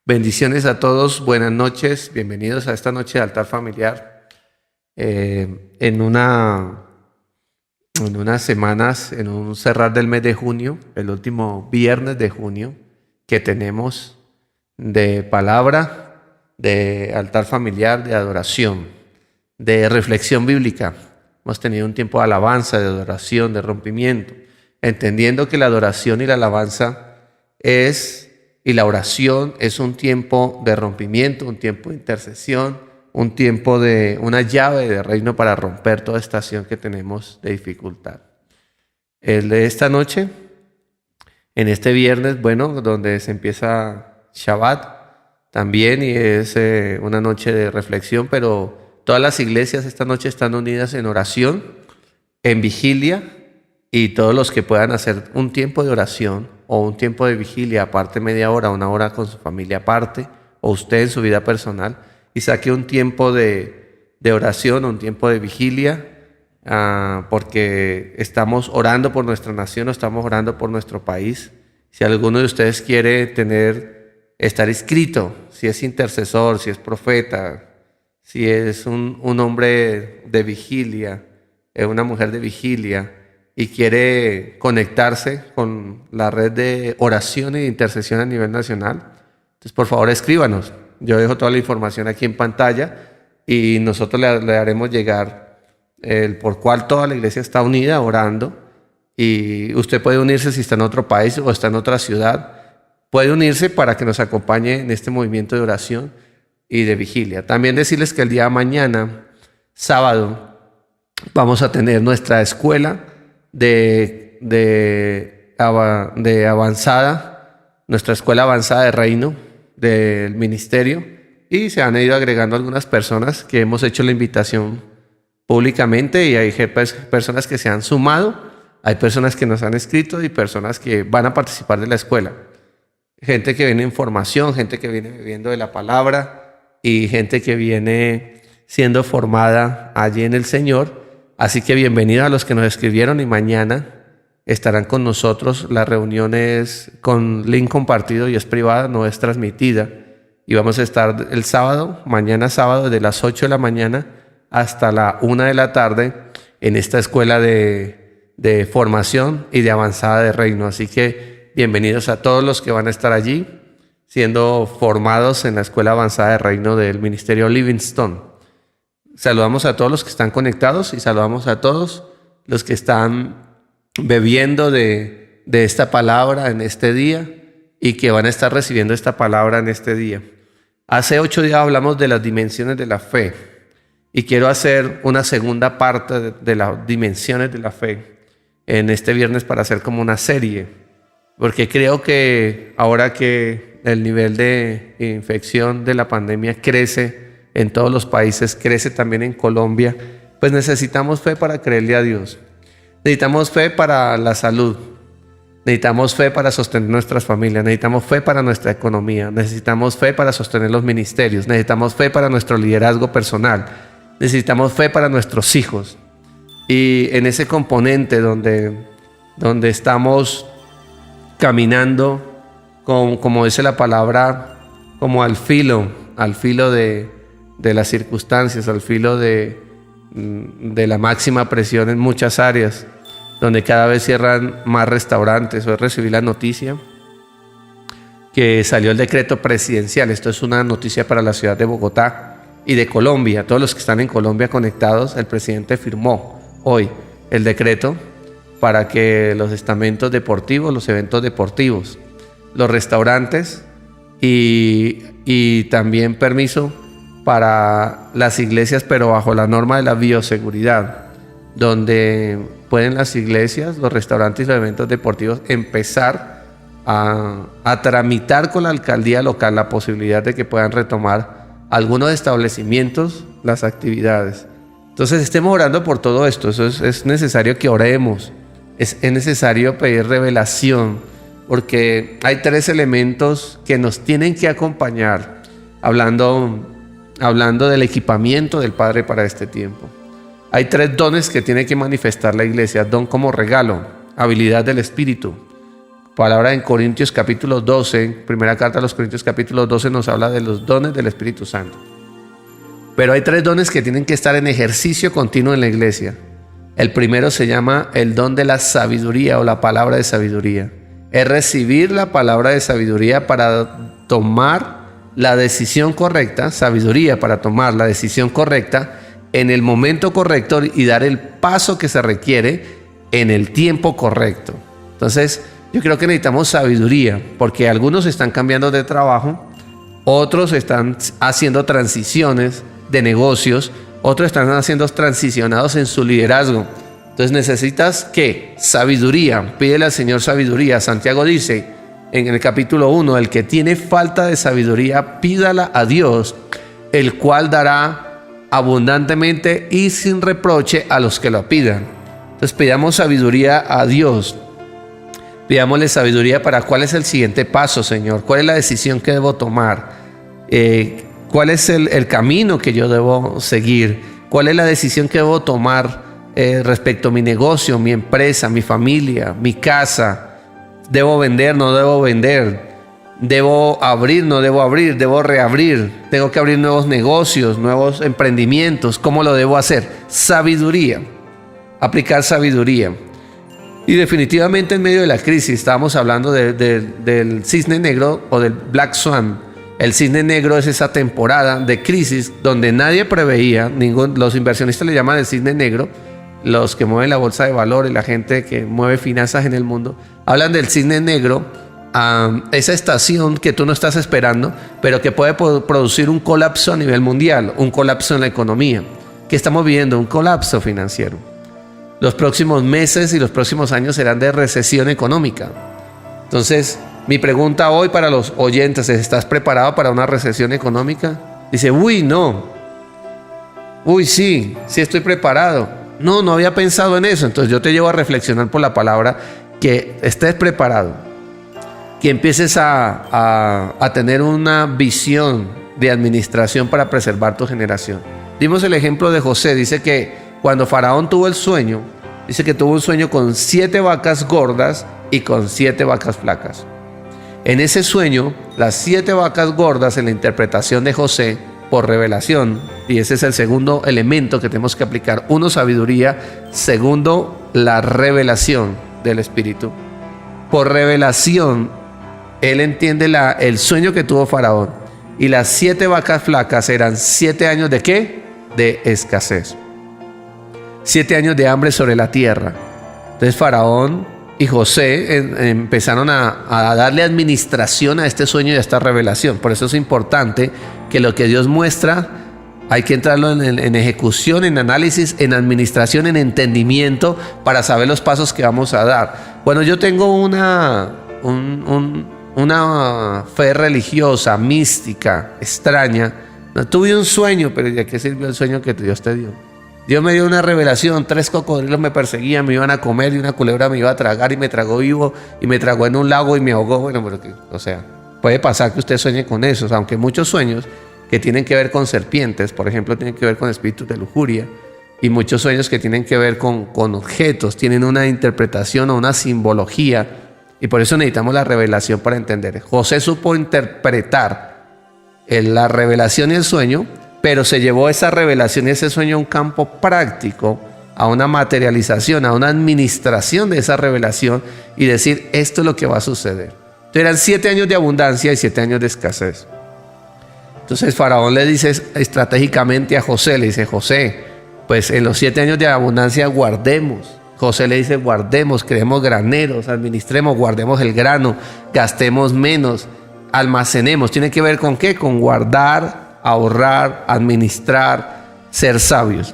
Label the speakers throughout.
Speaker 1: Bendiciones a todos, buenas noches, bienvenidos a esta noche de altar familiar. En unas semanas, en un cerrar del mes de junio, el último viernes de junio que tenemos de palabra, de altar familiar, de adoración, de reflexión bíblica. Hemos tenido un tiempo de alabanza, de adoración, de rompimiento, entendiendo que la adoración y la alabanza y la oración es un tiempo de rompimiento, un tiempo de intercesión, un tiempo de una llave de reino para romper toda estación que tenemos de dificultad. El de esta noche, en este viernes, donde se empieza Shabbat también, y es una noche de reflexión, pero todas las iglesias esta noche están unidas en oración, en vigilia, y todos los que puedan hacer un tiempo de oración o un tiempo de vigilia, aparte media hora, una hora con su familia aparte, o usted en su vida personal, y saque un tiempo de oración, un tiempo de vigilia, porque estamos orando por nuestra nación, estamos orando por nuestro país. Si alguno de ustedes quiere estar inscrito, si es intercesor, si es profeta, si es un hombre de vigilia, una mujer de vigilia, y quiere conectarse con la red de oración y de intercesión a nivel nacional, entonces por favor escríbanos. Yo dejo toda la información aquí en pantalla y nosotros le haremos llegar el por cual toda la iglesia está unida orando, y usted puede unirse si está en otro país o está en otra ciudad. Puede unirse para que nos acompañe en este movimiento de oración y de vigilia. También decirles que el día de mañana, sábado, vamos a tener nuestra escuela de avanzada, nuestra escuela avanzada de reino del ministerio, y se han ido agregando algunas personas que hemos hecho la invitación públicamente, y hay personas que se han sumado, hay personas que nos han escrito y personas que van a participar de la escuela. Gente que viene en formación, gente que viene viviendo de la palabra y gente que viene siendo formada allí en el Señor. Así que bienvenidos a los que nos escribieron, y mañana estarán con nosotros. La reunión es con link compartido y es privada, no es transmitida. Y vamos a estar el sábado, mañana sábado, desde las 8 de la mañana hasta la 1 de la tarde en esta escuela de formación y de avanzada de reino. Así que bienvenidos a todos los que van a estar allí siendo formados en la escuela avanzada de reino del Ministerio Livingstone. Saludamos a todos los que están conectados y saludamos a todos los que están bebiendo de esta palabra en este día y que van a estar recibiendo esta palabra en este día. Hace 8 días hablamos de las dimensiones de la fe y quiero hacer una segunda parte de las dimensiones de la fe en este viernes para hacer como una serie, porque creo que ahora que el nivel de infección de la pandemia crece en todos los países, crece también en Colombia, pues necesitamos fe para creerle a Dios. Necesitamos fe para la salud, necesitamos fe para sostener nuestras familias, necesitamos fe para nuestra economía, necesitamos fe para sostener los ministerios, necesitamos fe para nuestro liderazgo personal, necesitamos fe para nuestros hijos. Y en ese componente donde estamos caminando, como dice la palabra, como al filo de las circunstancias, al filo de la máxima presión en muchas áreas, donde cada vez cierran más restaurantes. Hoy recibí la noticia que salió el decreto presidencial. Esto es una noticia para la ciudad de Bogotá y de Colombia. Todos los que están en Colombia conectados, el presidente firmó hoy el decreto para que los estamentos deportivos, los eventos deportivos, los restaurantes y también permiso para las iglesias, pero bajo la norma de la bioseguridad, donde pueden las iglesias, los restaurantes y los eventos deportivos empezar a tramitar con la alcaldía local la posibilidad de que puedan retomar algunos establecimientos las actividades. Entonces estemos orando por todo esto. Eso es necesario que oremos, es necesario pedir revelación, porque hay 3 elementos que nos tienen que acompañar hablando del equipamiento del Padre para este tiempo. Hay 3 dones que tiene que manifestar la iglesia: don como regalo, habilidad del Espíritu, palabra en Corintios capítulo 12, primera carta a los Corintios capítulo 12 nos habla de los dones del Espíritu Santo. Pero hay 3 dones que tienen que estar en ejercicio continuo en la iglesia. El primero se llama el don de la sabiduría o la palabra de sabiduría. Es recibir la palabra de sabiduría para tomar la decisión correcta, sabiduría para tomar la decisión correcta en el momento correcto y dar el paso que se requiere en el tiempo correcto. Entonces, yo creo que necesitamos sabiduría, porque algunos están cambiando de trabajo, otros están haciendo transiciones de negocios, otros están siendo transicionados en su liderazgo. Entonces necesitas ¿qué? Sabiduría. Pídele al Señor sabiduría. Santiago dice en el capítulo 1, el que tiene falta de sabiduría, pídala a Dios, el cual dará abundantemente y sin reproche a los que lo pidan. Entonces pidamos sabiduría a Dios. Pidámosle sabiduría para cuál es el siguiente paso, Señor. ¿Cuál es la decisión que debo tomar? ¿Cuál es el camino que yo debo seguir? ¿Cuál es la decisión que debo tomar respecto a mi negocio, mi empresa, mi familia, mi casa? ¿Debo vender? ¿No debo vender? ¿Debo abrir? ¿No debo abrir? ¿Debo reabrir? ¿Tengo que abrir nuevos negocios, nuevos emprendimientos? ¿Cómo lo debo hacer? Sabiduría. Aplicar sabiduría. Y definitivamente en medio de la crisis, estábamos hablando del cisne negro o del Black Swan. El cisne negro es esa temporada de crisis donde nadie preveía, los inversionistas le llaman el cisne negro, los que mueven la bolsa de valores, la gente que mueve finanzas en el mundo, hablan del cisne negro, esa estación que tú no estás esperando, pero que puede producir un colapso a nivel mundial, un colapso en la economía. ¿Qué estamos viviendo? Un colapso financiero. Los próximos meses y los próximos años serán de recesión económica. Entonces, mi pregunta hoy para los oyentes es: ¿estás preparado para una recesión económica? Dice, uy, no. Uy, sí estoy preparado. No había pensado en eso. Entonces yo te llevo a reflexionar por la palabra, que estés preparado, que empieces a tener una visión de administración para preservar tu generación. Dimos el ejemplo de José. Dice que cuando Faraón tuvo el sueño, dice que tuvo un sueño con 7 vacas gordas y con 7 vacas flacas. En ese sueño, las 7 vacas gordas, en la interpretación de José, por revelación, y ese es el segundo elemento que tenemos que aplicar: 1, sabiduría; 2, la revelación del Espíritu. Por revelación, él entiende el sueño que tuvo Faraón, y las 7 vacas flacas eran 7 años de ¿qué? De escasez. 7 años de hambre sobre la tierra. Entonces Faraón y José empezaron a darle administración a este sueño y a esta revelación. Por eso es importante que lo que Dios muestra hay que entrarlo en ejecución, en análisis, en administración, en entendimiento, para saber los pasos que vamos a dar. Bueno, yo tengo una fe religiosa, mística, extraña. No, tuve un sueño, pero ¿de qué sirvió el sueño que Dios te dio? Dios me dio una revelación: 3 cocodrilos me perseguían, me iban a comer, y una culebra me iba a tragar, y me tragó vivo, y me tragó en un lago y me ahogó. Bueno, pero puede pasar que usted sueñe con eso, aunque muchos sueños que tienen que ver con serpientes, por ejemplo, tienen que ver con espíritus de lujuria, y muchos sueños que tienen que ver con objetos, tienen una interpretación o una simbología, y por eso necesitamos la revelación para entender. José supo interpretar la revelación y el sueño, pero se llevó esa revelación y ese sueño a un campo práctico, a una materialización, a una administración de esa revelación, y decir: esto es lo que va a suceder. Entonces eran 7 años de abundancia y 7 años de escasez. Entonces Faraón le dice estratégicamente a José, le dice: José, pues en los 7 años de abundancia guardemos. José le dice: guardemos, creemos graneros, administremos, guardemos el grano, gastemos menos, almacenemos. ¿Tiene que ver con qué? Con guardar, ahorrar, administrar, ser sabios.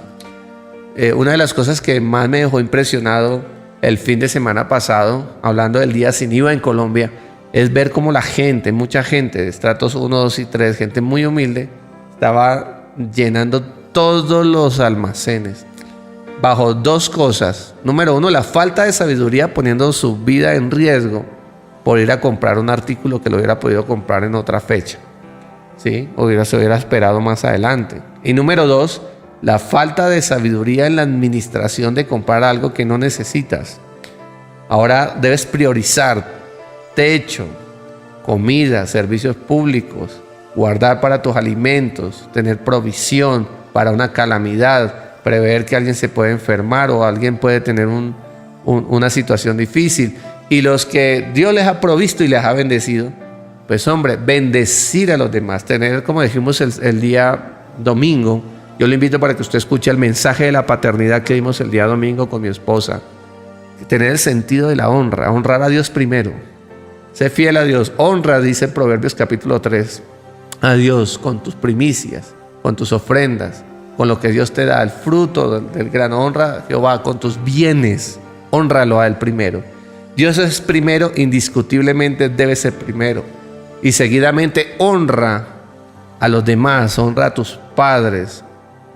Speaker 1: Una de las cosas que más me dejó impresionado el fin de semana pasado, hablando del día sin IVA en Colombia, es ver cómo la gente, mucha gente de estratos 1, 2 y 3, gente muy humilde, estaba llenando todos los almacenes bajo 2 cosas. Número 1, la falta de sabiduría, poniendo su vida en riesgo por ir a comprar un artículo que lo hubiera podido comprar en otra fecha, ¿sí? Se hubiera esperado más adelante. Y número 2, la falta de sabiduría en la administración de comprar algo que no necesitas. Ahora debes priorizar techo, comida, servicios públicos, guardar para tus alimentos, tener provisión para una calamidad, prever que alguien se puede enfermar o alguien puede tener una situación difícil. Y los que Dios les ha provisto y les ha bendecido, pues hombre, bendecir a los demás, tener, como dijimos el día domingo, yo le invito para que usted escuche el mensaje de la paternidad que dimos el día domingo con mi esposa, tener el sentido de la honra, honrar a Dios primero, sé fiel a Dios, honra, dice Proverbios capítulo 3, a Dios con tus primicias, con tus ofrendas, con lo que Dios te da, el fruto del grano, honra a Jehová con tus bienes, hónralo a Él primero. Dios es primero, indiscutiblemente debe ser primero. Y seguidamente honra a los demás, honra a tus padres,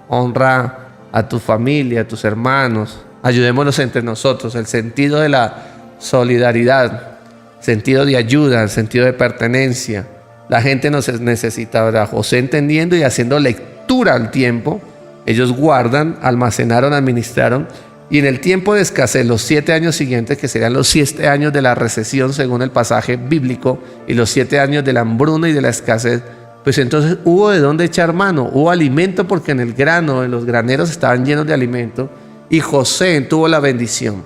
Speaker 1: honra a tu familia, a tus hermanos. Ayudémonos entre nosotros, el sentido de la solidaridad, sentido de ayuda, el sentido de pertenencia. La gente nos necesita, ¿verdad? José entendiendo y haciendo lectura al tiempo, ellos guardan, almacenaron, administraron. Y en el tiempo de escasez, los 7 años siguientes, que serían los 7 años de la recesión según el pasaje bíblico, y los 7 años de la hambruna y de la escasez, pues entonces hubo de dónde echar mano, hubo alimento porque en el grano, en los graneros estaban llenos de alimento, y José tuvo la bendición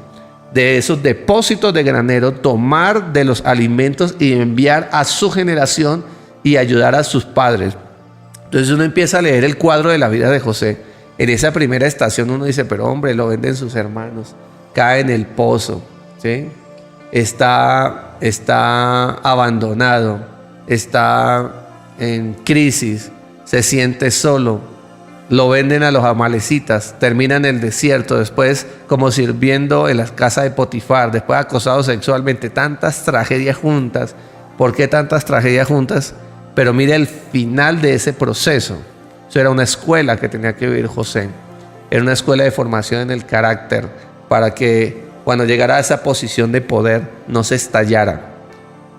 Speaker 1: de esos depósitos de granero, tomar de los alimentos y enviar a su generación y ayudar a sus padres. Entonces uno empieza a leer el cuadro de la vida de José. En esa primera estación uno dice, pero hombre, lo venden sus hermanos, cae en el pozo, ¿sí? Está abandonado, está en crisis, se siente solo, lo venden a los amalecitas, termina en el desierto, después como sirviendo en la casa de Potifar, después acosado sexualmente, tantas tragedias juntas. ¿Por qué tantas tragedias juntas? Pero mire el final de ese proceso. Eso era una escuela que tenía que vivir José. Era una escuela de formación en el carácter para que cuando llegara a esa posición de poder no se estallara.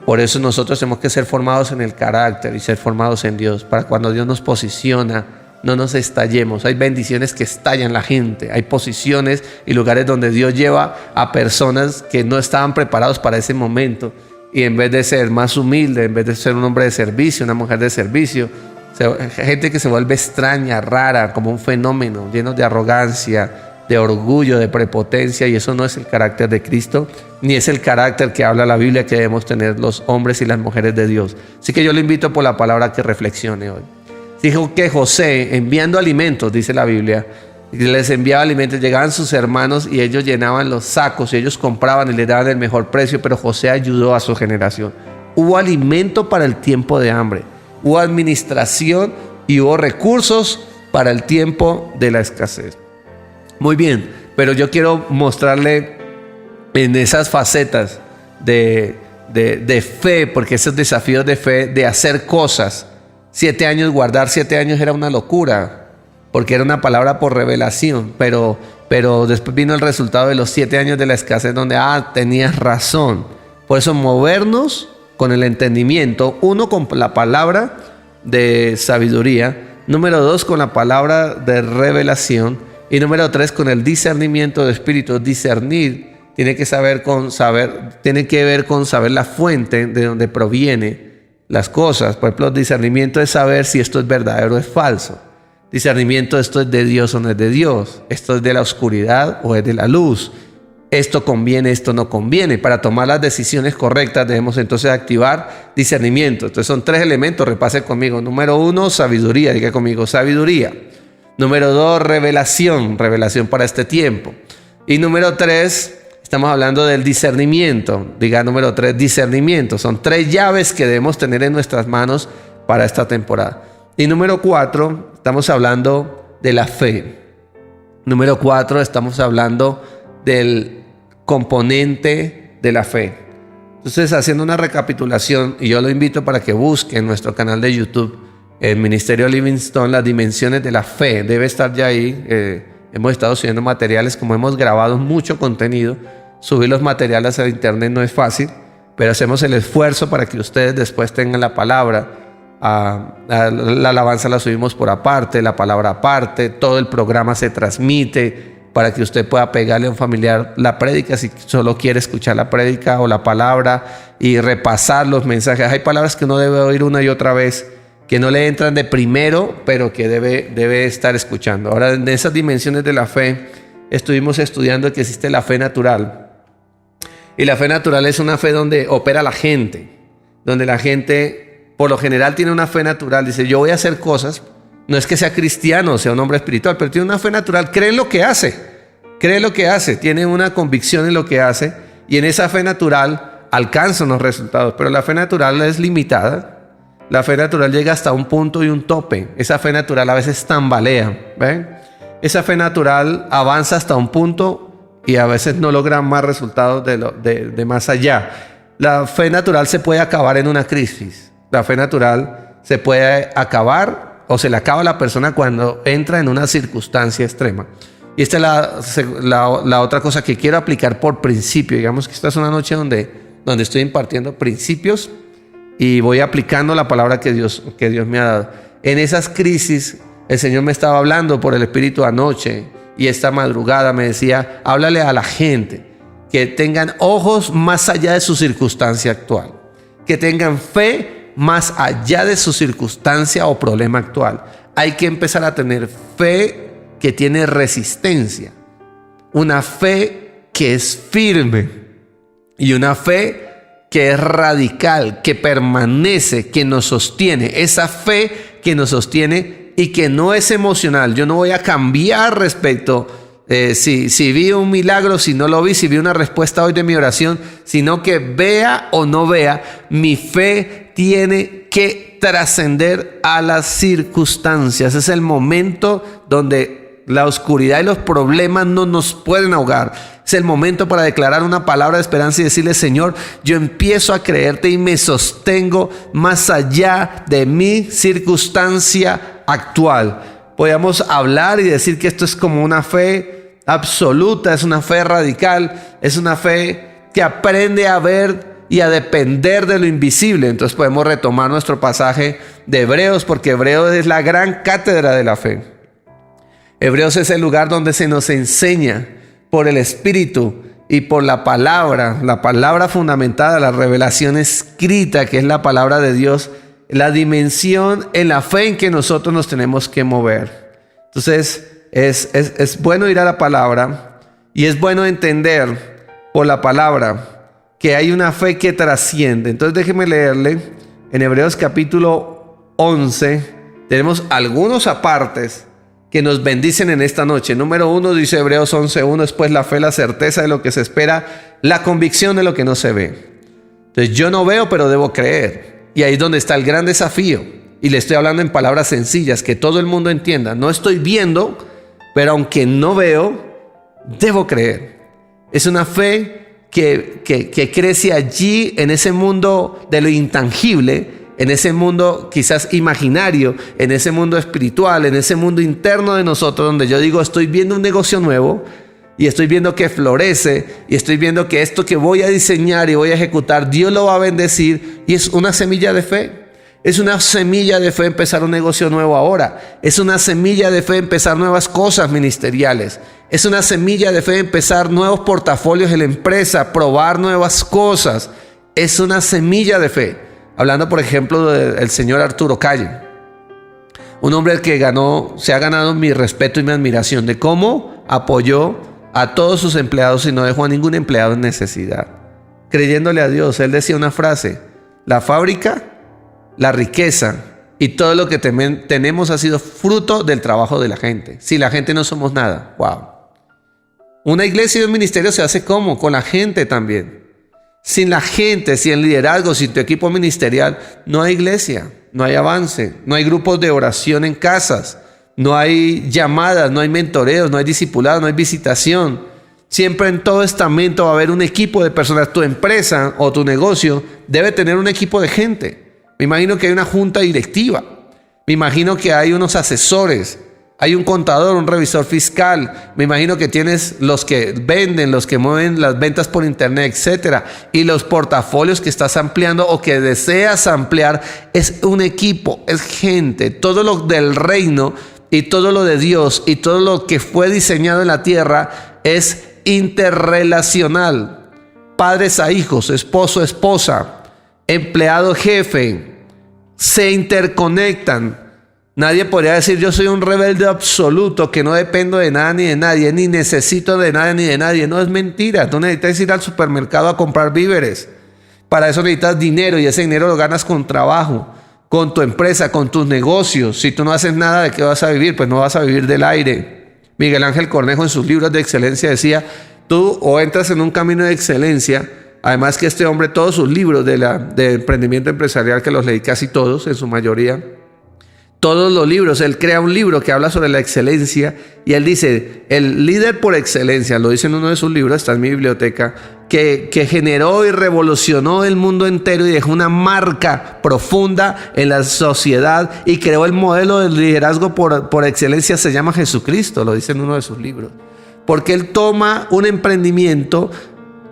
Speaker 1: Por eso nosotros tenemos que ser formados en el carácter y ser formados en Dios, para cuando Dios nos posiciona no nos estallemos. Hay bendiciones que estallan la gente, hay posiciones y lugares donde Dios lleva a personas que no estaban preparados para ese momento, y en vez de ser más humilde, en vez de ser un hombre de servicio, una mujer de servicio, gente que se vuelve extraña, rara, como un fenómeno, lleno de arrogancia, de orgullo, de prepotencia, y eso no es el carácter de Cristo, ni es el carácter que habla la Biblia que debemos tener los hombres y las mujeres de Dios. Así que yo le invito por la palabra a que reflexione hoy. Dijo que José, enviando alimentos, dice la Biblia, les enviaba alimentos, llegaban sus hermanos y ellos llenaban los sacos y ellos compraban y les daban el mejor precio, pero José ayudó a su generación. Hubo alimento para el tiempo de hambre. Hubo administración y hubo recursos para el tiempo de la escasez. Muy bien, pero yo quiero mostrarle en esas facetas de fe, porque esos desafíos de fe, de hacer cosas. 7 años, guardar 7 años era una locura, porque era una palabra por revelación, pero después vino el resultado de los 7 años de la escasez, donde, tenías razón. Por eso movernos con el entendimiento, 1 con la palabra de sabiduría, número 2 con la palabra de revelación, y número 3 con el discernimiento de espíritu. Discernir tiene que ver con saber la fuente de donde proviene las cosas. Por ejemplo, discernimiento es saber si esto es verdadero o es falso. Discernimiento, esto es de Dios o no es de Dios, esto es de la oscuridad o es de la luz. Esto conviene, esto no conviene. Para tomar las decisiones correctas debemos entonces activar discernimiento. Entonces son 3 elementos, repase conmigo. Número 1, sabiduría, diga conmigo, sabiduría. Número 2, revelación para este tiempo. Y número 3, estamos hablando del discernimiento. Diga número 3, discernimiento. Son 3 llaves que debemos tener en nuestras manos para esta temporada. Y número 4, estamos hablando de la fe. Número 4, estamos hablando del componente de la fe. Entonces, haciendo una recapitulación, y yo lo invito para que busque en nuestro canal de YouTube, el Ministerio Livingstone, las dimensiones de la fe. Debe estar ya ahí. Hemos estado subiendo materiales, como hemos grabado mucho contenido. Subir los materiales a internet no es fácil, pero hacemos el esfuerzo para que ustedes después tengan la palabra. La alabanza la subimos por aparte, la palabra aparte, todo el programa se transmite. para que usted pueda pegarle a un familiar la prédica si solo quiere escuchar la prédica o la palabra y repasar los mensajes. Hay palabras que uno debe oír una y otra vez, que no le entran de primero, pero que debe estar escuchando. Ahora, en esas dimensiones de la fe, estuvimos estudiando que existe la fe natural. Y la fe natural es una fe donde opera la gente, donde la gente por lo general tiene una fe natural. Dice, yo voy a hacer cosas. No es que sea cristiano o sea un hombre espiritual, pero tiene una fe natural, cree en lo que hace, tiene una convicción en lo que hace y en esa fe natural alcanza unos resultados, pero la fe natural es limitada. La fe natural llega hasta un punto y un tope. Esa fe natural a veces tambalea, ¿ven? Esa fe natural avanza hasta un punto y a veces no logra más resultados de más allá. La fe natural se puede acabar en una crisis. La fe natural se puede acabar o se le acaba a la persona cuando entra en una circunstancia extrema. Y esta es la otra cosa que quiero aplicar por principio. Digamos que esta es una noche donde estoy impartiendo principios y voy aplicando la palabra que Dios me ha dado. En esas crisis, el Señor me estaba hablando por el Espíritu anoche y esta madrugada me decía, háblale a la gente que tengan ojos más allá de su circunstancia actual, que tengan fe más allá de su circunstancia o problema actual. Hay que empezar a tener fe que tiene resistencia, una fe que es firme y una fe que es radical, que permanece, que nos sostiene. Esa fe que nos sostiene y que no es emocional. Yo no voy a cambiar respecto si vi un milagro, si no lo vi, si vi una respuesta hoy de mi oración, sino que vea o no vea, mi fe tiene que trascender a las circunstancias. Es el momento donde la oscuridad y los problemas no nos pueden ahogar. Es el momento para declarar una palabra de esperanza y decirle, Señor, yo empiezo a creerte y me sostengo más allá de mi circunstancia actual. Podríamos hablar y decir que esto es como una fe absoluta, es una fe radical, es una fe que aprende a ver y a depender de lo invisible. Entonces podemos retomar nuestro pasaje de Hebreos, porque Hebreos es la gran cátedra de la fe. Hebreos es el lugar donde se nos enseña por el Espíritu y por la palabra fundamentada, la revelación escrita, que es la palabra de Dios, la dimensión en la fe en que nosotros nos tenemos que mover. Entonces es bueno ir a la palabra y es bueno entender por la palabra que hay una fe que trasciende. Entonces déjeme leerle en Hebreos capítulo 11. Tenemos algunos apartes que nos bendicen en esta noche. Número 1 dice Hebreos 11:1, es pues la fe, la certeza de lo que se espera, la convicción de lo que no se ve. Entonces yo no veo, pero debo creer. Y ahí es donde está el gran desafío. Y le estoy hablando en palabras sencillas, que todo el mundo entienda. No estoy viendo, pero aunque no veo, debo creer. Es una fe que crece allí, en ese mundo de lo intangible, en ese mundo quizás imaginario, en ese mundo espiritual, en ese mundo interno de nosotros, donde yo digo, estoy viendo un negocio nuevo y estoy viendo que florece y estoy viendo que esto que voy a diseñar y voy a ejecutar, Dios lo va a bendecir, y es una semilla de fe. Es una semilla de fe empezar un negocio nuevo ahora. Es una semilla de fe empezar nuevas cosas ministeriales. Es una semilla de fe empezar nuevos portafolios en la empresa, probar nuevas cosas. Es una semilla de fe. Hablando, por ejemplo, del señor Arturo Calle. Un hombre que se ha ganado mi respeto y mi admiración de cómo apoyó a todos sus empleados y no dejó a ningún empleado en necesidad. Creyéndole a Dios, él decía una frase: la fábrica, la riqueza y todo lo que tenemos ha sido fruto del trabajo de la gente. Si la gente no somos nada. Wow. Una iglesia y un ministerio se hace ¿cómo? Con la gente también. Sin la gente, sin liderazgo, sin tu equipo ministerial, no hay iglesia, no hay avance, no hay grupos de oración en casas, no hay llamadas, no hay mentoreos, no hay discipulado, no hay visitación. Siempre en todo estamento va a haber un equipo de personas. Tu empresa o tu negocio debe tener un equipo de gente. Me imagino que hay una junta directiva. Me imagino que hay unos asesores. Hay un contador, un revisor fiscal. Me imagino que tienes los que venden, los que mueven las ventas por internet, etcétera. Y los portafolios que estás ampliando o que deseas ampliar. Es un equipo, es gente. Todo lo del reino y todo lo de Dios y todo lo que fue diseñado en la tierra es interrelacional. Padres a hijos, esposo a esposa, empleado jefe, se interconectan. Nadie podría decir yo soy un rebelde absoluto, que no dependo de nada ni de nadie, ni necesito de nada ni de nadie. No, es mentira. Tú necesitas ir al supermercado a comprar víveres. Para eso necesitas dinero y ese dinero lo ganas con trabajo, con tu empresa, con tus negocios. Si tú no haces nada, ¿de qué vas a vivir? Pues no vas a vivir del aire. Miguel Ángel Cornejo en sus libros de excelencia decía, tú o entras en un camino de excelencia. Además que este hombre, todos sus libros de emprendimiento empresarial, que los leí casi todos, en su mayoría, todos los libros, él crea un libro que habla sobre la excelencia y él dice, el líder por excelencia, lo dice en uno de sus libros, está en mi biblioteca, que generó y revolucionó el mundo entero y dejó una marca profunda en la sociedad y creó el modelo del liderazgo por excelencia, se llama Jesucristo, lo dice en uno de sus libros. Porque él toma un emprendimiento,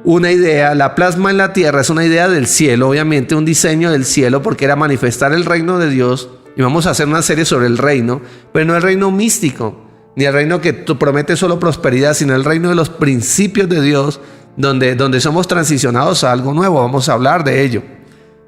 Speaker 1: una idea, la plasma en la tierra, es una idea del cielo, obviamente un diseño del cielo, porque era manifestar el reino de Dios. Y vamos a hacer una serie sobre el reino, pero no el reino místico, ni el reino que promete solo prosperidad, sino el reino de los principios de Dios, donde somos transicionados a algo nuevo. Vamos a hablar de ello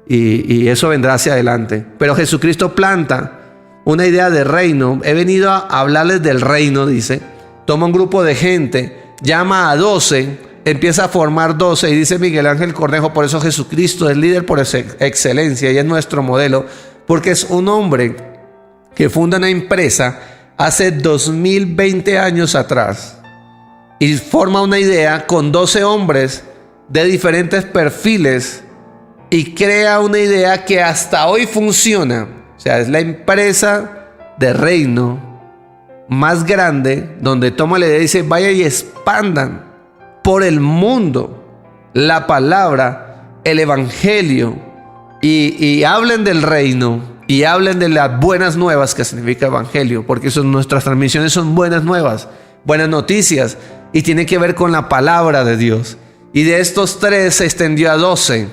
Speaker 1: y eso vendrá hacia adelante. Pero Jesucristo planta una idea de reino. He venido a hablarles del reino, dice. Toma un grupo de gente, llama a 12, empieza a formar 12 y dice Miguel Ángel Cornejo, por eso Jesucristo es líder por excelencia y es nuestro modelo. Porque es un hombre que funda una empresa hace 2020 años atrás y forma una idea con 12 hombres de diferentes perfiles y crea una idea que hasta hoy funciona. O sea, es la empresa de reino más grande donde toma la idea y dice, vaya y expandan por el mundo la palabra, el evangelio. Y hablen del reino y hablen de las buenas nuevas que significa evangelio, porque nuestras transmisiones son buenas nuevas, buenas noticias y tiene que ver con la palabra de Dios. Y de estos 3 se extendió a 12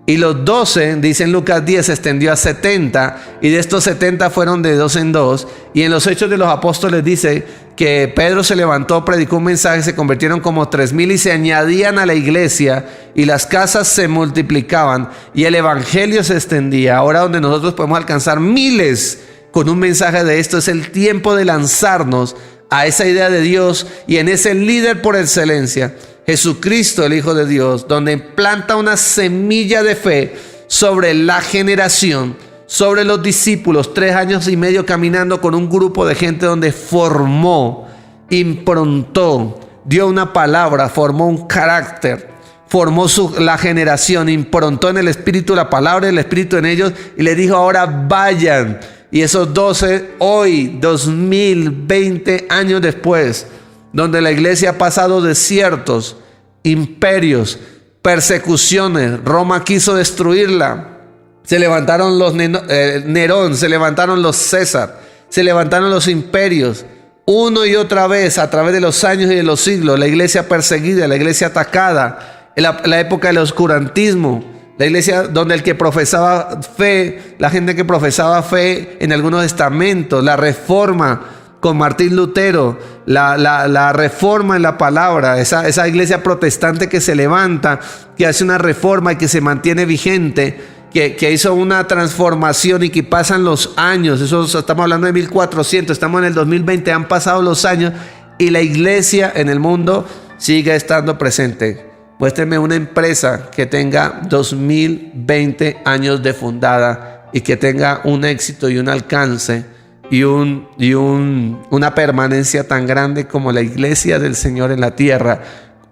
Speaker 1: y los 12, dice en Lucas 10, se extendió a 70 y de estos 70 fueron de 2 en 2. Y en los Hechos de los Apóstoles dice que Pedro se levantó, predicó un mensaje, se convirtieron como 3,000 y se añadían a la iglesia y las casas se multiplicaban y el evangelio se extendía. Ahora donde nosotros podemos alcanzar miles con un mensaje de esto, es el tiempo de lanzarnos a esa idea de Dios y en ese líder por excelencia, Jesucristo, el Hijo de Dios, donde planta una semilla de fe sobre la generación, sobre los discípulos, 3 años y medio caminando con un grupo de gente donde formó, improntó, dio una palabra, formó un carácter, formó la generación, improntó en el Espíritu la palabra, el Espíritu en ellos y les dijo ahora vayan. Y esos 12 hoy, 2020 años después, donde la iglesia ha pasado desiertos, imperios, persecuciones, Roma quiso destruirla, se levantaron los Nerón, se levantaron los César, se levantaron los imperios, uno y otra vez a través de los años y de los siglos, la iglesia perseguida, la iglesia atacada, la época del oscurantismo, la iglesia donde el que profesaba fe, la gente que profesaba fe en algunos estamentos, la reforma con Martín Lutero, la reforma en la palabra, esa iglesia protestante que se levanta, que hace una reforma y que se mantiene vigente, que hizo una transformación y que pasan los años, eso estamos hablando de 1400, estamos en el 2020, han pasado los años y la iglesia en el mundo sigue estando presente. Muéstrame una empresa que tenga 2020 años de fundada y que tenga un éxito y un alcance y una permanencia tan grande como la iglesia del Señor en la tierra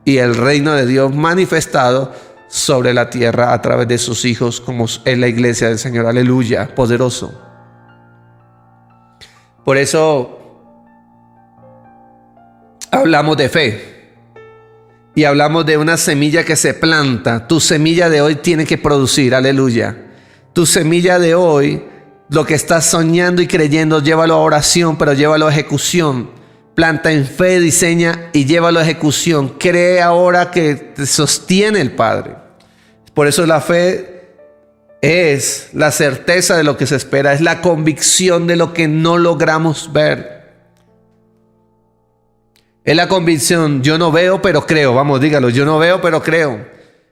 Speaker 1: y el reino de Dios manifestado sobre la tierra a través de sus hijos como es la iglesia del Señor. Aleluya, poderoso. Por eso hablamos de fe. Y hablamos de una semilla que se planta. Tu semilla de hoy tiene que producir, aleluya. Tu semilla de hoy, lo que estás soñando y creyendo, llévalo a oración, pero llévalo a ejecución. Planta en fe, diseña y llévalo a ejecución. Cree ahora que te sostiene el Padre. Por eso la fe es la certeza de lo que se espera, es la convicción de lo que no logramos ver. Es la convicción, yo no veo pero creo. Vamos, dígalo, yo no veo pero creo.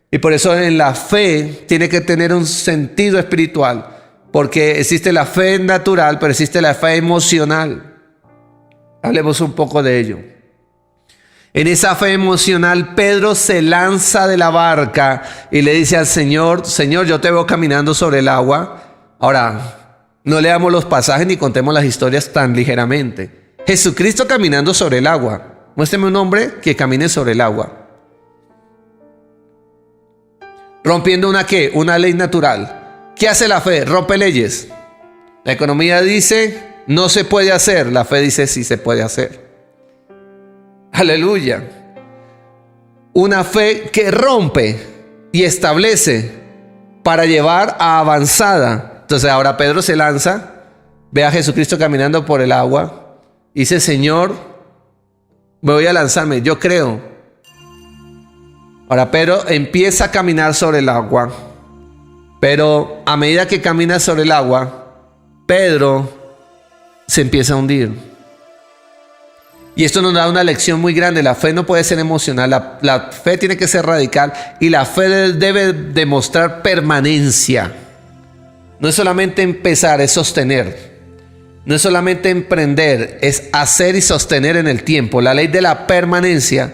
Speaker 1: Y por eso en la fe tiene que tener un sentido espiritual. Porque existe la fe natural, pero existe la fe emocional. Hablemos un poco de ello. En esa fe emocional, Pedro se lanza de la barca y le dice al Señor, Señor, yo te veo caminando sobre el agua. Ahora, no leamos los pasajes ni contemos las historias tan ligeramente. Jesucristo caminando sobre el agua. Muéstrame un hombre que camine sobre el agua. Rompiendo una ¿qué? Una ley natural. ¿Qué hace la fe? Rompe leyes. La economía dice, no se puede hacer. La fe dice, sí se puede hacer. Aleluya. Una fe que rompe y establece para llevar a avanzada. Entonces ahora Pedro se lanza, ve a Jesucristo caminando por el agua y dice, Señor, me voy a lanzarme, yo creo. Ahora Pedro empieza a caminar sobre el agua, pero a medida que camina sobre el agua, Pedro se empieza a hundir. Y esto nos da una lección muy grande. La fe no puede ser emocional, la fe tiene que ser radical y la fe debe demostrar permanencia. No es solamente empezar, es sostener. No es solamente emprender, es hacer y sostener en el tiempo. La ley de la permanencia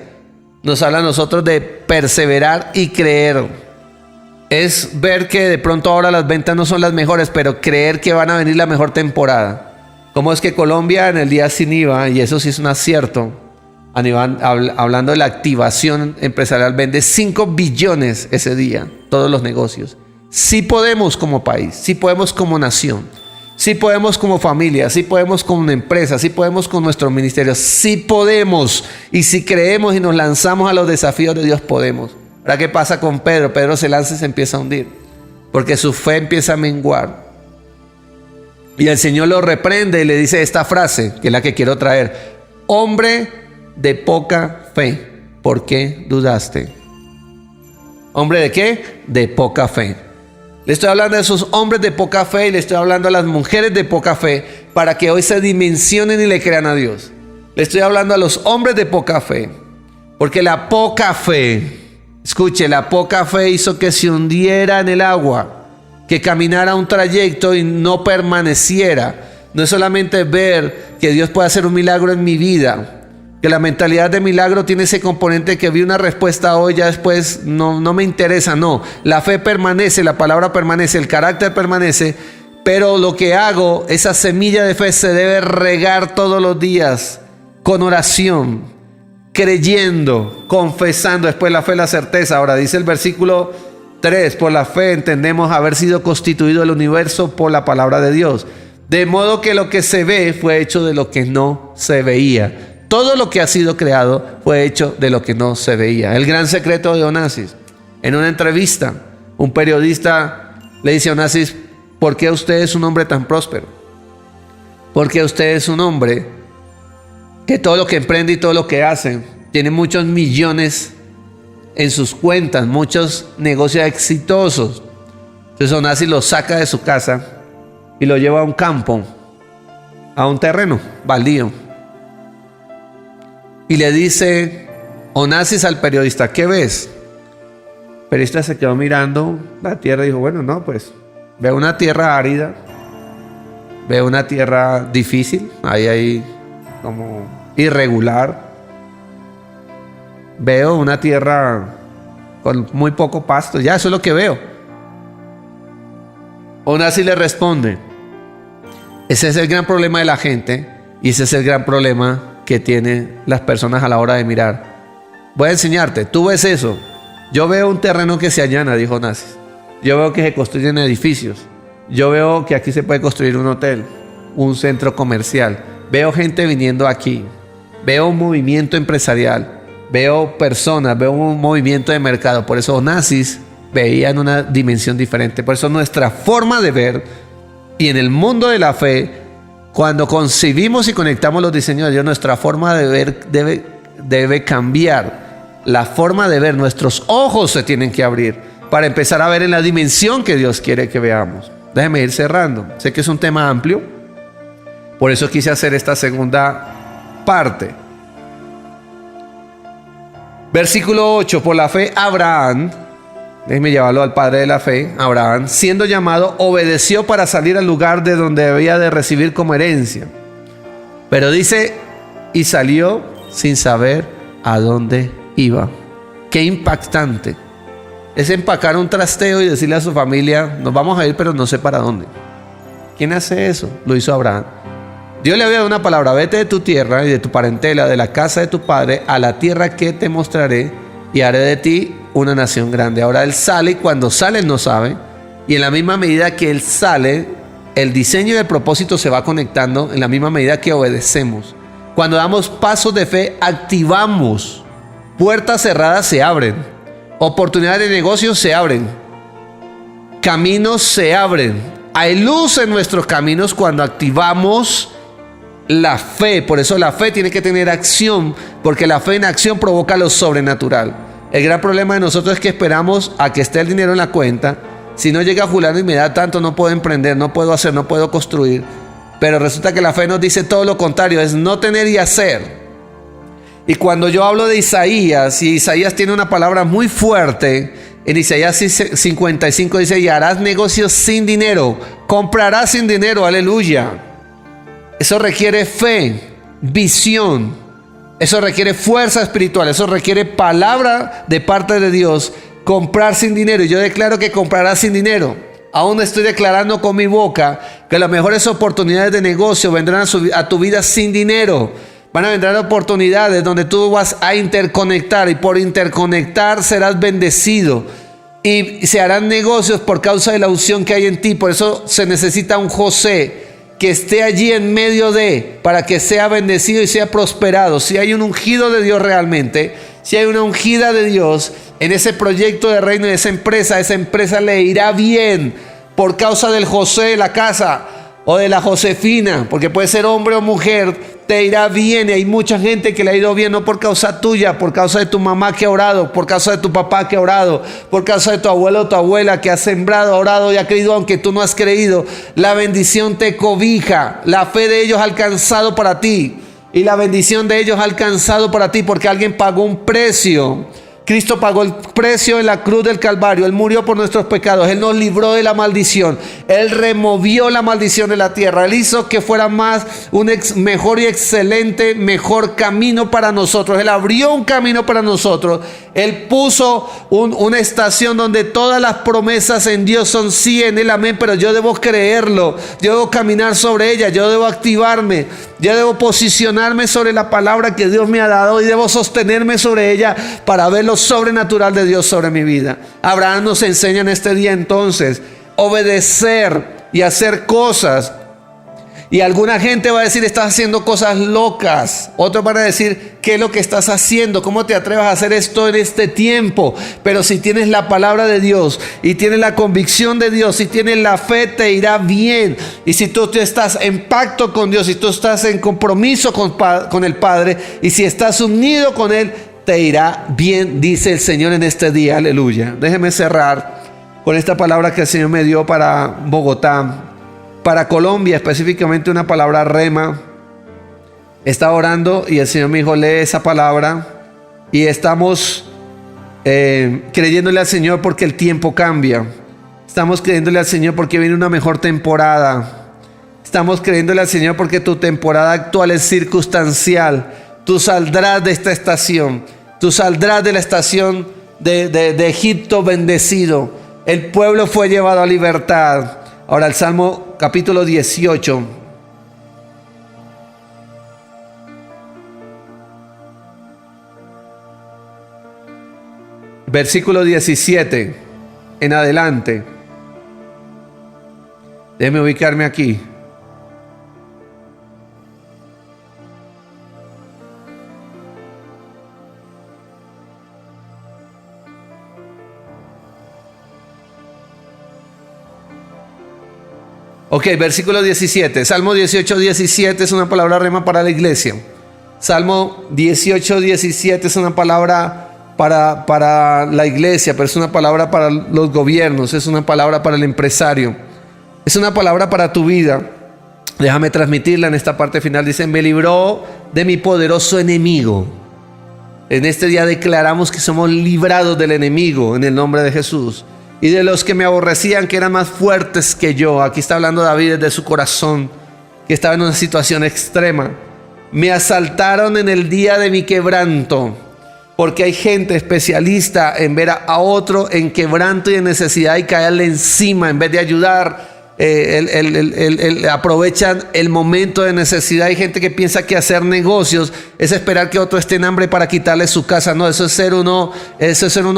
Speaker 1: nos habla a nosotros de perseverar y creer. Es ver que de pronto ahora las ventas no son las mejores, pero creer que van a venir la mejor temporada. ¿Cómo es que Colombia en el día sin IVA, y eso sí es un acierto, hablando de la activación empresarial, vende 5 billones ese día, todos los negocios? Sí podemos como país, sí podemos como nación, sí podemos como familia, sí podemos como empresa, sí podemos con nuestros ministerios, sí podemos. Y si creemos y nos lanzamos a los desafíos de Dios, podemos. Ahora, ¿qué pasa con Pedro? Pedro se lanza y se empieza a hundir, porque su fe empieza a menguar. Y el Señor lo reprende y le dice esta frase, que es la que quiero traer. Hombre de poca fe, ¿por qué dudaste? ¿Hombre de qué? De poca fe. Le estoy hablando de esos hombres de poca fe y le estoy hablando a las mujeres de poca fe para que hoy se dimensionen y le crean a Dios. Le estoy hablando a los hombres de poca fe, porque la poca fe, escuche, la poca fe hizo que se hundiera en el agua, que caminara un trayecto y no permaneciera. No es solamente ver que Dios puede hacer un milagro en mi vida, que la mentalidad de milagro tiene ese componente que vi una respuesta hoy, ya después no me interesa. No, la fe permanece, la palabra permanece, el carácter permanece, pero lo que hago, esa semilla de fe se debe regar todos los días con oración, creyendo, confesando. Después la fe, la certeza. Ahora dice el versículo 3, por la fe entendemos haber sido constituido el universo por la palabra de Dios. De modo que lo que se ve fue hecho de lo que no se veía. Todo lo que ha sido creado fue hecho de lo que no se veía. El gran secreto de Onassis. En una entrevista, un periodista le dice a Onassis, ¿por qué usted es un hombre tan próspero? Porque usted es un hombre que todo lo que emprende y todo lo que hace tiene muchos millones en sus cuentas, muchos negocios exitosos. Entonces Onassis lo saca de su casa y lo lleva a un campo, a un terreno baldío, y le dice Onassis al periodista, ¿qué ves? El periodista se quedó mirando la tierra y dijo, bueno, no, pues veo una tierra árida, veo una tierra difícil, ahí como irregular. Veo una tierra con muy poco pasto. Ya, eso es lo que veo. Onassis le responde, ese es el gran problema de la gente y ese es el gran problema que tienen las personas a la hora de mirar. Voy a enseñarte, tú ves eso. Yo veo un terreno que se allana, dijo Onassis. Yo veo que se construyen edificios. Yo veo que aquí se puede construir un hotel, un centro comercial. Veo gente viniendo aquí. Veo un movimiento empresarial. Veo personas, veo un movimiento de mercado. Por eso Onassis veía en una dimensión diferente. Por eso nuestra forma de ver, y en el mundo de la fe, cuando concibimos y conectamos los diseños de Dios, nuestra forma de ver debe cambiar. La forma de ver, nuestros ojos se tienen que abrir para empezar a ver en la dimensión que Dios quiere que veamos. Déjeme ir cerrando. Sé que es un tema amplio, por eso quise hacer esta segunda parte. Versículo 8, por la fe Abraham, déjeme llevarlo al padre de la fe, Abraham, siendo llamado, obedeció para salir al lugar de donde debía de recibir como herencia. Pero dice, y salió sin saber a dónde iba. Qué impactante. Es empacar un trasteo y decirle a su familia, nos vamos a ir pero no sé para dónde. ¿Quién hace eso? Lo hizo Abraham. Dios le había dado una palabra, vete de tu tierra y de tu parentela, de la casa de tu padre, a la tierra que te mostraré y haré de ti una nación grande. Ahora él sale y cuando sale él no sabe. Y en la misma medida que él sale, el diseño y el propósito se va conectando en la misma medida que obedecemos. Cuando damos pasos de fe, activamos. Puertas cerradas se abren. Oportunidades de negocio se abren. Caminos se abren. Hay luz en nuestros caminos cuando activamos la fe. Por eso la fe tiene que tener acción, porque la fe en acción provoca lo sobrenatural. El gran problema de nosotros es que esperamos a que esté el dinero en la cuenta. Si no llega fulano y me da tanto, no puedo emprender, no puedo hacer, no puedo construir. Pero resulta que la fe nos dice todo lo contrario, es no tener y hacer. Y cuando yo hablo de Isaías, y Isaías tiene una palabra muy fuerte, en Isaías 55 dice, y harás negocios sin dinero, comprarás sin dinero, aleluya. Eso requiere fe, visión, eso requiere fuerza espiritual, eso requiere palabra de parte de Dios, comprar sin dinero. Y yo declaro que comprarás sin dinero. Aún estoy declarando con mi boca que las mejores oportunidades de negocio vendrán a tu vida sin dinero. Van a vendrán oportunidades donde tú vas a interconectar y por interconectar serás bendecido y se harán negocios por causa de la unción que hay en ti. Por eso se necesita un José que esté allí en medio para que sea bendecido y sea prosperado. Si hay un ungido de Dios realmente, si hay una ungida de Dios en ese proyecto de reino de esa empresa le irá bien por causa del José de la casa o de la Josefina, porque puede ser hombre o mujer, te irá bien. Y hay mucha gente que le ha ido bien, no por causa tuya, por causa de tu mamá que ha orado, por causa de tu papá que ha orado, por causa de tu abuelo o tu abuela que ha sembrado, ha orado y ha creído aunque tú no has creído. La bendición te cobija, la fe de ellos ha alcanzado para ti y la bendición de ellos ha alcanzado para ti porque alguien pagó un precio. Cristo pagó el precio en la cruz del Calvario. Él murió por nuestros pecados. Él nos libró de la maldición. Él removió la maldición de la tierra. Él hizo que fuera más mejor y excelente, mejor camino para nosotros. Él abrió un camino para nosotros. Él puso una estación donde todas las promesas en Dios son sí en Él, amén. Pero yo debo creerlo. Yo debo caminar sobre ella. Yo debo activarme. Yo debo posicionarme sobre la palabra que Dios me ha dado y debo sostenerme sobre ella para ver lo sobrenatural de Dios sobre mi vida. Abraham nos enseña en este día entonces obedecer y hacer cosas. Y alguna gente va a decir, estás haciendo cosas locas. Otros van a decir, ¿qué es lo que estás haciendo? ¿Cómo te atreves a hacer esto en este tiempo? Pero si tienes la palabra de Dios y tienes la convicción de Dios, si tienes la fe, te irá bien. Y si tú estás en pacto con Dios, si tú estás en compromiso con el Padre, y si estás unido con Él, te irá bien, dice el Señor en este día. Aleluya. Déjeme cerrar con esta palabra que el Señor me dio para Bogotá. Para Colombia, específicamente una palabra rema. Estaba orando y el Señor me dijo, lee esa palabra. Y estamos creyéndole al Señor porque el tiempo cambia. Estamos creyéndole al Señor porque viene una mejor temporada. Estamos creyéndole al Señor porque tu temporada actual es circunstancial. Tú saldrás de esta estación. Tú saldrás de la estación de Egipto bendecido. El pueblo fue llevado a libertad. Ahora el Salmo capítulo 18. Versículo 17 en adelante. Déjeme ubicarme aquí. Ok, versículo 17. Salmo 18, 17 es una palabra rema para la iglesia. Salmo 18, 17 es una palabra para la iglesia, pero es una palabra para los gobiernos, es una palabra para el empresario, es una palabra para tu vida. Déjame transmitirla en esta parte final. Dice, me libró de mi poderoso enemigo. En este día declaramos que somos librados del enemigo en el nombre de Jesús. Y de los que me aborrecían, que eran más fuertes que yo. Aquí está hablando David desde su corazón, que estaba en una situación extrema. Me asaltaron en el día de mi quebranto. Porque hay gente especialista en ver a otro en quebranto y en necesidad y caerle encima en vez de ayudar. Aprovechan el momento de necesidad. Hay gente que piensa que hacer negocios es esperar que otro esté en hambre para quitarle su casa. No, eso es ser uno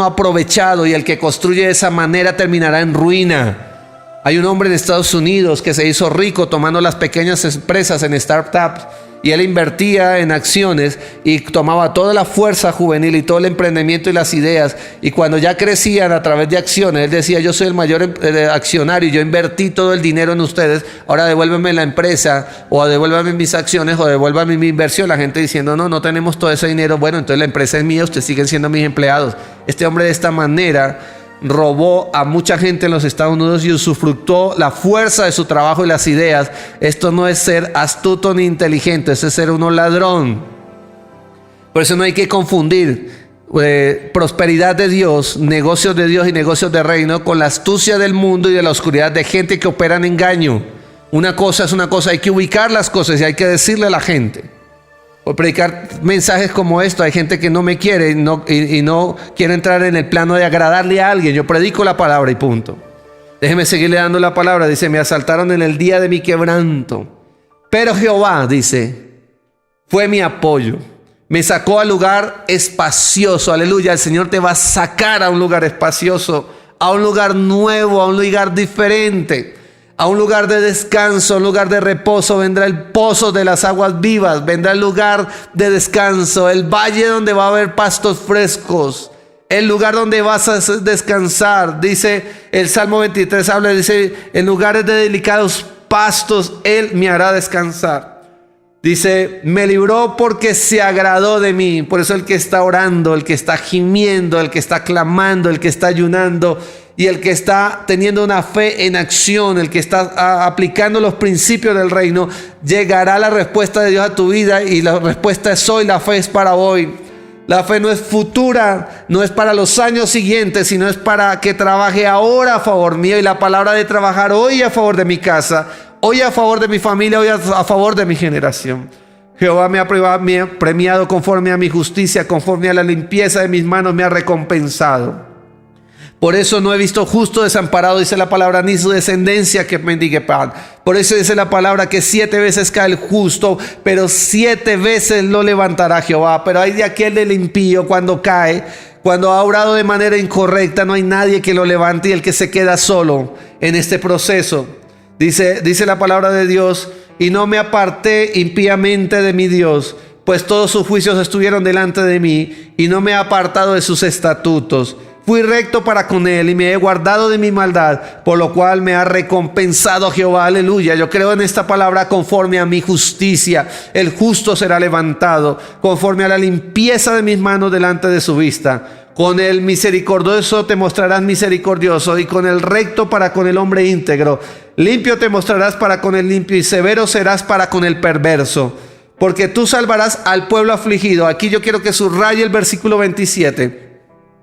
Speaker 1: aprovechado, y el que construye de esa manera terminará en ruina. Hay un hombre en Estados Unidos que se hizo rico tomando las pequeñas empresas en startups, y él invertía en acciones y tomaba toda la fuerza juvenil y todo el emprendimiento y las ideas, y cuando ya crecían a través de acciones, él decía: yo soy el mayor accionario, yo invertí todo el dinero en ustedes, ahora devuélveme la empresa, o devuélvame mis acciones, o devuélvame mi inversión. La gente diciendo: no tenemos todo ese dinero. Bueno, entonces la empresa es mía, ustedes siguen siendo mis empleados. Este hombre de esta manera robó a mucha gente en los Estados Unidos y usufructó la fuerza de su trabajo y las ideas. Esto no es ser astuto ni inteligente, eso es ser uno ladrón. Por eso no hay que confundir prosperidad de Dios, negocios de Dios y negocios de reino con la astucia del mundo y de la oscuridad de gente que opera en engaño. Una cosa es una cosa, hay que ubicar las cosas y hay que decirle a la gente. Por predicar mensajes como esto, hay gente que no me quiere y no quiere entrar en el plano de agradarle a alguien. Yo predico la palabra y punto. Déjeme seguirle dando la palabra. Dice: me asaltaron en el día de mi quebranto, pero Jehová, dice, fue mi apoyo. Me sacó al lugar espacioso. Aleluya. El Señor te va a sacar a un lugar espacioso, a un lugar nuevo, a un lugar diferente, a un lugar de descanso, a un lugar de reposo. Vendrá el pozo de las aguas vivas, vendrá el lugar de descanso, el valle donde va a haber pastos frescos, el lugar donde vas a descansar. Dice el Salmo 23, dice: en lugares de delicados pastos Él me hará descansar. Dice: me libró porque se agradó de mí. Por eso el que está orando, el que está gimiendo, el que está clamando, el que está ayunando, y el que está teniendo una fe en acción, el que está aplicando los principios del reino, llegará la respuesta de Dios a tu vida. Y la respuesta es hoy. La fe es para hoy. La fe no es futura, no es para los años siguientes, sino es para que trabaje ahora a favor mío. Y la palabra de trabajar hoy a favor de mi casa, hoy a favor de mi familia, hoy a favor de mi generación. Jehová me ha premiado conforme a mi justicia, conforme a la limpieza de mis manos me ha recompensado. Por eso no he visto justo desamparado, dice la palabra, ni su descendencia que mendigue pan. Por eso dice la palabra que 7 veces cae el justo, pero 7 veces lo levantará Jehová. Pero hay de aquel del impío cuando cae, cuando ha obrado de manera incorrecta, no hay nadie que lo levante, y el que se queda solo en este proceso. Dice la palabra de Dios: y no me aparté impíamente de mi Dios, pues todos sus juicios estuvieron delante de mí, y no me he apartado de sus estatutos. Fui recto para con él y me he guardado de mi maldad, por lo cual me ha recompensado Jehová. Aleluya. Yo creo en esta palabra: conforme a mi justicia, el justo será levantado, conforme a la limpieza de mis manos delante de su vista. Con el misericordioso te mostrarás misericordioso, y con el recto para con el hombre íntegro. Limpio te mostrarás para con el limpio, y severo serás para con el perverso. Porque tú salvarás al pueblo afligido. Aquí yo quiero que subraye el versículo 27.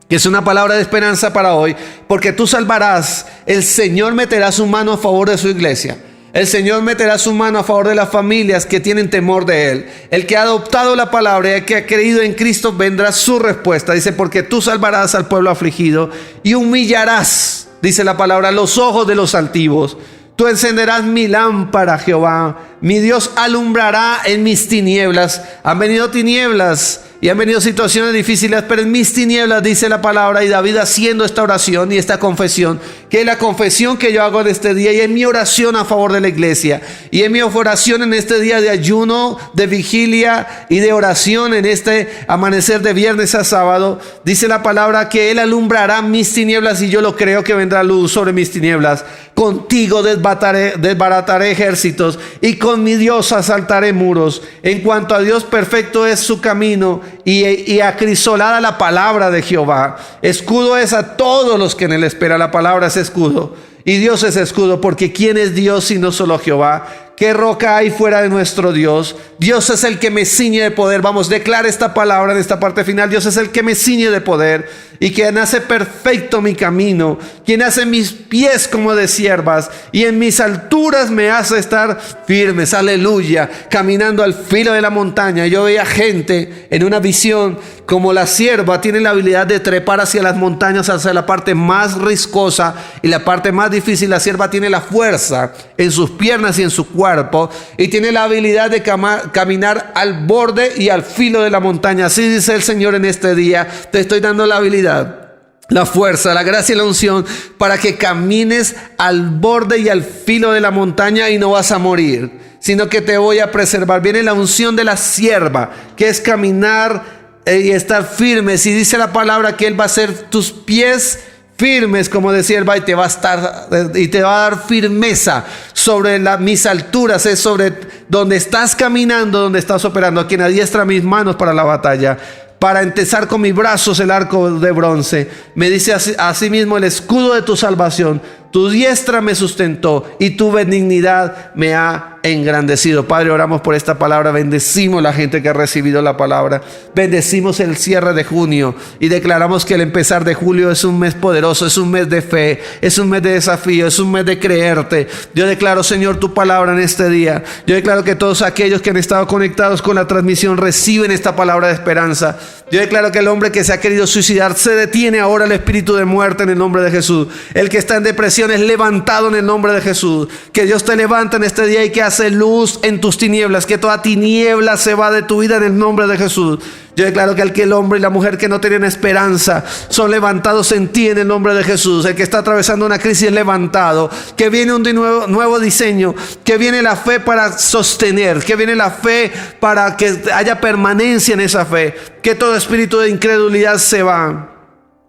Speaker 1: Que es una palabra de esperanza para hoy. Porque tú salvarás, el Señor meterá su mano a favor de su iglesia. El Señor meterá su mano a favor de las familias que tienen temor de Él. El que ha adoptado la palabra y el que ha creído en Cristo, vendrá su respuesta. Dice: porque tú salvarás al pueblo afligido y humillarás, dice la palabra, los ojos de los altivos. Tú encenderás mi lámpara, Jehová. Mi Dios alumbrará en mis tinieblas. Han venido tinieblas y han venido situaciones difíciles, pero en mis tinieblas, dice la palabra. Y David, haciendo esta oración y esta confesión, que es la confesión que yo hago en este día, y en mi oración a favor de la iglesia, y en mi oración en este día de ayuno, de vigilia y de oración, en este amanecer de viernes a sábado, dice la palabra que Él alumbrará mis tinieblas, y yo lo creo que vendrá luz sobre mis tinieblas. Contigo desbarataré ejércitos, y con mi Dios asaltaré muros. En cuanto a Dios, perfecto es su camino, y acrisolada la palabra de Jehová. Escudo es a todos los que en él esperan. La palabra es escudo, y Dios es escudo, porque ¿quién es Dios sino solo Jehová? ¿Qué roca hay fuera de nuestro Dios? Dios es el que me ciñe de poder. Vamos, declara esta palabra en esta parte final. Dios es el que me ciñe de poder y quien hace perfecto mi camino, quien hace mis pies como de siervas y en mis alturas me hace estar firmes. Aleluya. Caminando al filo de la montaña. Yo veía gente en una visión como la sierva tiene la habilidad de trepar hacia las montañas, hacia la parte más riscosa y la parte más difícil. La sierva tiene la fuerza en sus piernas y en su cuerpo y tiene la habilidad de caminar al borde y al filo de la montaña. Así dice el Señor en este día. Te estoy dando la habilidad, la fuerza, la gracia y la unción para que camines al borde y al filo de la montaña y no vas a morir, sino que te voy a preservar. Viene la unción de la sierva, que es caminar y estar firmes. Y dice la palabra que Él va a hacer tus pies firmes como de sierva y te va a dar firmeza sobre mis alturas, es sobre donde estás caminando, donde estás operando. A quien adiestra mis manos para la batalla, para entesar con mis brazos el arco de bronce. Me dice así mismo el escudo de tu salvación. Tu diestra me sustentó y tu benignidad me ha engrandecido. Padre, oramos por esta palabra. Bendecimos la gente que ha recibido la palabra. Bendecimos el cierre de junio y declaramos que el empezar de julio es un mes poderoso, es un mes de fe, es un mes de desafío, es un mes de creerte. Yo declaro, Señor, tu palabra en este día. Yo declaro que todos aquellos que han estado conectados con la transmisión reciben esta palabra de esperanza. Yo declaro que el hombre que se ha querido suicidar se detiene ahora el espíritu de muerte en el nombre de Jesús. El que está en depresión es levantado en el nombre de Jesús. Que Dios te levanta en este día y que hace luz en tus tinieblas, que toda tiniebla se va de tu vida en el nombre de Jesús. Yo declaro que el hombre y la mujer que no tenían esperanza son levantados en ti en el nombre de Jesús. El que está atravesando una crisis es levantado. Que viene un nuevo diseño. Que viene la fe para sostener. Que viene la fe para que haya permanencia en esa fe. Que todo espíritu de incredulidad se va.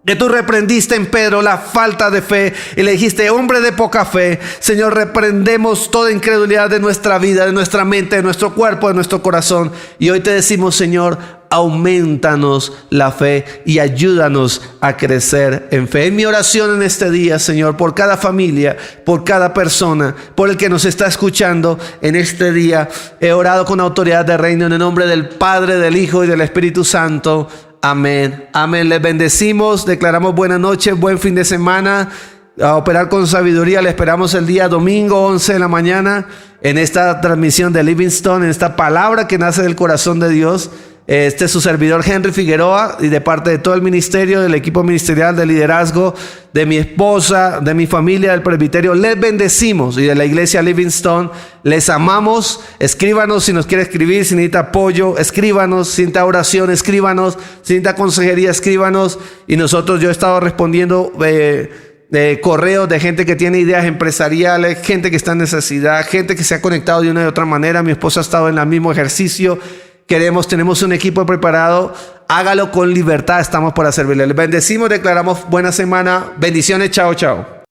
Speaker 1: Que tú reprendiste en Pedro la falta de fe y le dijiste: hombre de poca fe. Señor, reprendemos toda incredulidad de nuestra vida, de nuestra mente, de nuestro cuerpo, de nuestro corazón. Y hoy te decimos, Señor, aumentanos la fe y ayúdanos a crecer en fe. En mi oración en este día, Señor, por cada familia, por cada persona, por el que nos está escuchando en este día, he orado con autoridad de reino en el nombre del Padre, del Hijo y del Espíritu Santo. Amén. Amén. Les bendecimos. Declaramos buena noche, buen fin de semana. A operar con sabiduría. Le esperamos el día domingo 11 de la mañana en esta transmisión de Livingstone, en esta palabra que nace del corazón de Dios. Este es su servidor Henry Figueroa y de parte de todo el ministerio, del equipo ministerial de liderazgo, de mi esposa, de mi familia, del presbiterio, les bendecimos, y de la iglesia Livingstone les amamos. Escríbanos si nos quiere escribir, si necesita apoyo, escríbanos, si necesita oración, escríbanos, si necesita consejería, escríbanos. Y nosotros, yo he estado respondiendo de correos de gente que tiene ideas empresariales, gente que está en necesidad, gente que se ha conectado de una y otra manera. Mi esposa ha estado en el mismo ejercicio. Tenemos un equipo preparado. Hágalo con libertad, estamos para servirle. Les bendecimos, declaramos buena semana. Bendiciones, chao, chao.